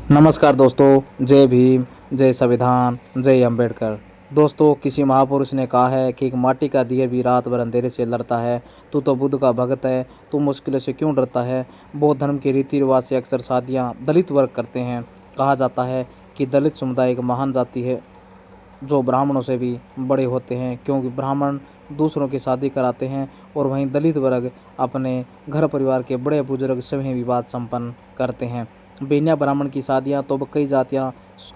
नमस्कार दोस्तों, जय भीम, जय संविधान, जय अंबेडकर। दोस्तों, किसी महापुरुष ने कहा है कि एक माटी का दिया भी रात भर अंधेरे से लड़ता है। तू तो बुद्ध का भगत है, तू मुश्किलों से क्यों डरता है। बौद्ध धर्म के रीति रिवाज से अक्सर शादियाँ दलित वर्ग करते हैं। कहा जाता है कि दलित समुदाय एक महान जाति है जो ब्राह्मणों से भी बड़े होते हैं, क्योंकि ब्राह्मण दूसरों की शादी कराते हैं और वहीं दलित वर्ग अपने घर परिवार के बड़े बुजुर्ग सभी विवाद संपन्न करते हैं। बिना ब्राह्मण की शादियां तो अब कई जातियां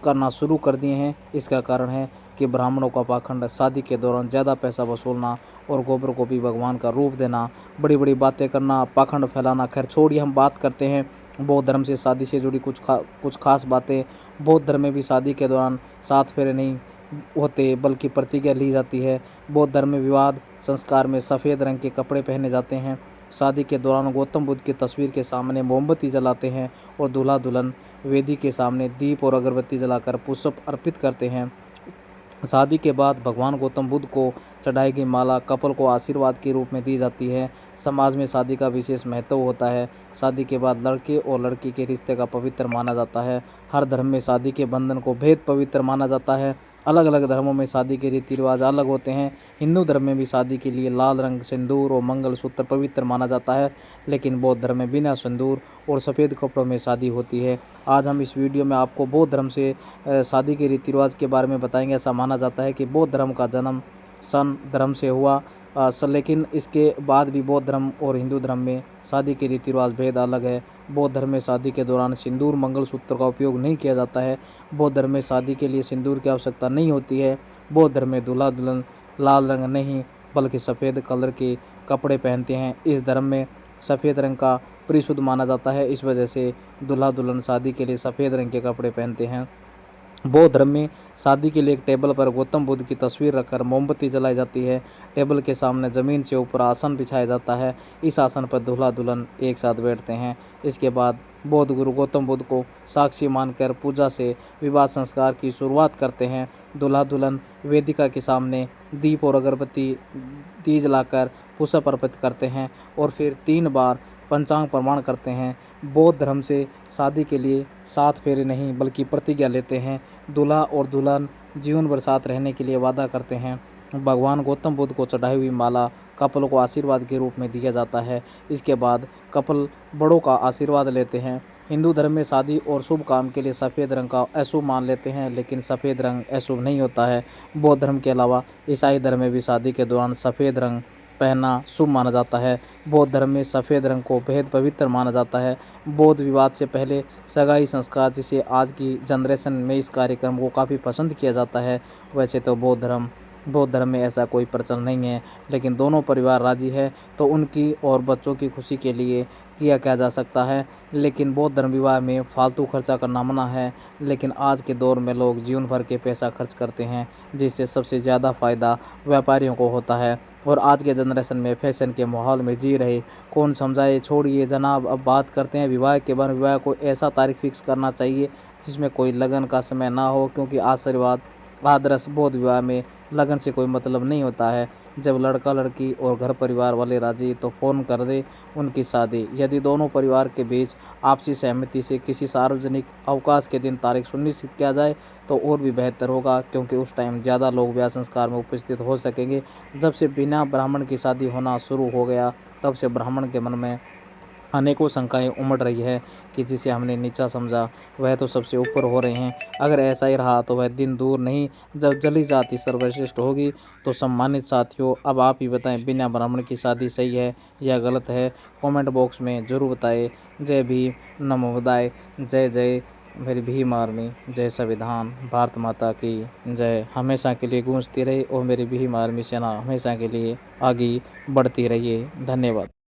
करना शुरू कर दिए हैं। इसका कारण है कि ब्राह्मणों का पाखंड, शादी के दौरान ज़्यादा पैसा वसूलना और गोबर को भी भगवान का रूप देना, बड़ी बड़ी बातें करना, पाखंड फैलाना। खैर छोड़िए, हम बात करते हैं बौद्ध धर्म से शादी से जुड़ी कुछ खास बातें। बौद्ध धर्म में भी शादी के दौरान 7 फेरे नहीं होते बल्कि प्रतिज्ञा ली जाती है। बौद्ध धर्म में विवाद संस्कार में सफ़ेद रंग के कपड़े पहने जाते हैं। शादी के दौरान गौतम बुद्ध की तस्वीर के सामने मोमबत्ती जलाते हैं और दूल्हा दुल्हन वेदी के सामने दीप और अगरबत्ती जलाकर पुष्प अर्पित करते हैं। शादी के बाद भगवान गौतम बुद्ध को चढ़ाई गई माला कपल को आशीर्वाद के रूप में दी जाती है। समाज में शादी का विशेष महत्व होता है। शादी के बाद लड़के और लड़की के रिश्ते का पवित्र माना जाता है। हर धर्म में शादी के बंधन को भेद पवित्र माना जाता है। अलग अलग धर्मों में शादी के रीति रिवाज अलग होते हैं। हिंदू धर्म में भी शादी के लिए लाल रंग, सिंदूर और मंगलसूत्र पवित्र माना जाता है, लेकिन बौद्ध धर्म में बिना सिंदूर और सफ़ेद कपड़ों में शादी होती है। आज हम इस वीडियो में आपको बौद्ध धर्म से शादी के रीति रिवाज के बारे में बताएंगे। ऐसा माना जाता है कि बौद्ध धर्म का जन्म सन धर्म से हुआ, लेकिन इसके बाद भी बौद्ध धर्म और हिंदू धर्म में शादी के रीति रिवाज भेद अलग है। बौद्ध धर्म में शादी के दौरान सिंदूर मंगलसूत्र का उपयोग नहीं किया जाता है। बौद्ध धर्म में शादी के लिए सिंदूर की आवश्यकता नहीं होती है। बौद्ध धर्म में दूल्हा दुल्हन लाल रंग नहीं बल्कि सफ़ेद कलर के कपड़े पहनते हैं। इस धर्म में सफ़ेद रंग का परिशुद्ध माना जाता है, इस वजह से दूल्हा दुल्हन शादी के लिए सफ़ेद रंग के कपड़े पहनते हैं। बौद्ध धर्म में शादी के लिए एक टेबल पर गौतम बुद्ध की तस्वीर रखकर मोमबत्ती जलाई जाती है। टेबल के सामने ज़मीन से ऊपर आसन बिछाया जाता है। इस आसन पर दूल्हा दुल्हन एक साथ बैठते हैं। इसके बाद बौद्ध गुरु गौतम बुद्ध को साक्षी मानकर पूजा से विवाह संस्कार की शुरुआत करते हैं। दूल्हा दुल्हन वेदिका के सामने दीप और अगरबत्ती दी जलाकर पुष्प अर्पित करते हैं और फिर 3 बार पंचांग प्रमाण करते हैं। बौद्ध धर्म से शादी के लिए 7 फेरे नहीं बल्कि प्रतिज्ञा लेते हैं। दूल्हा और दुल्हन जीवन भर साथ रहने के लिए वादा करते हैं। भगवान गौतम बुद्ध को चढ़ाई हुई माला कपल को आशीर्वाद के रूप में दिया जाता है। इसके बाद कपल बड़ों का आशीर्वाद लेते हैं। हिंदू धर्म में शादी और शुभ काम के लिए सफ़ेद रंग का अशुभ मान लेते हैं, लेकिन सफ़ेद रंग अशुभ नहीं होता है। बौद्ध धर्म के अलावा ईसाई धर्म में भी शादी के दौरान सफ़ेद रंग पहनना शुभ माना जाता है। बौद्ध धर्म में सफ़ेद रंग को बेहद पवित्र माना जाता है। बौद्ध विवाद से पहले सगाई संस्कार, जिसे आज की जनरेशन में इस कार्यक्रम को काफ़ी पसंद किया जाता है। वैसे तो बौद्ध धर्म में ऐसा कोई प्रचलन नहीं है, लेकिन दोनों परिवार राजी है तो उनकी और बच्चों की खुशी के लिए किया जा सकता है। लेकिन बौद्ध धर्म विवाह में फालतू खर्चा करना मना है, लेकिन आज के दौर में लोग जीवन भर के पैसा खर्च करते हैं, जिससे सबसे ज़्यादा फ़ायदा व्यापारियों को होता है। और आज के जनरेशन में फैशन के माहौल में जी रहे कौन समझाए। छोड़िए जनाब, अब बात करते हैं विवाह के बारे में। विवाह को ऐसा तारीख फिक्स करना चाहिए जिसमें कोई लगन का समय ना हो, क्योंकि आशीर्वाद आदर्श बौद्ध विवाह में लगन से कोई मतलब नहीं होता है। जब लड़का लड़की और घर परिवार वाले राजी तो फ़ौरन कर दे उनकी शादी। यदि दोनों परिवार के बीच आपसी सहमति से किसी सार्वजनिक अवकाश के दिन तारीख सुनिश्चित किया जाए तो और भी बेहतर होगा, क्योंकि उस टाइम ज़्यादा लोग ब्याह संस्कार में उपस्थित हो सकेंगे। जब से बिना ब्राह्मण की शादी होना शुरू हो गया, तब से ब्राह्मण के मन में अनेकों शंकाएं उमड़ रही है कि जिसे हमने नीचा समझा वह तो सबसे ऊपर हो रहे हैं। अगर ऐसा ही रहा तो वह दिन दूर नहीं जब जली जाति सर्वश्रेष्ठ होगी। तो सम्मानित साथियों, अब आप ही बताएं, बिना ब्राह्मण की शादी सही है या गलत है? कमेंट बॉक्स में ज़रूर बताएं। जय भीम, नमो बुद्धाय, जय जय मेरी भीम आर्मी, जय संविधान, भारत माता की जय हमेशा के लिए गूंजती रहे और मेरी भीम आर्मी सेना हमेशा के लिए आगे बढ़ती रहिए। धन्यवाद।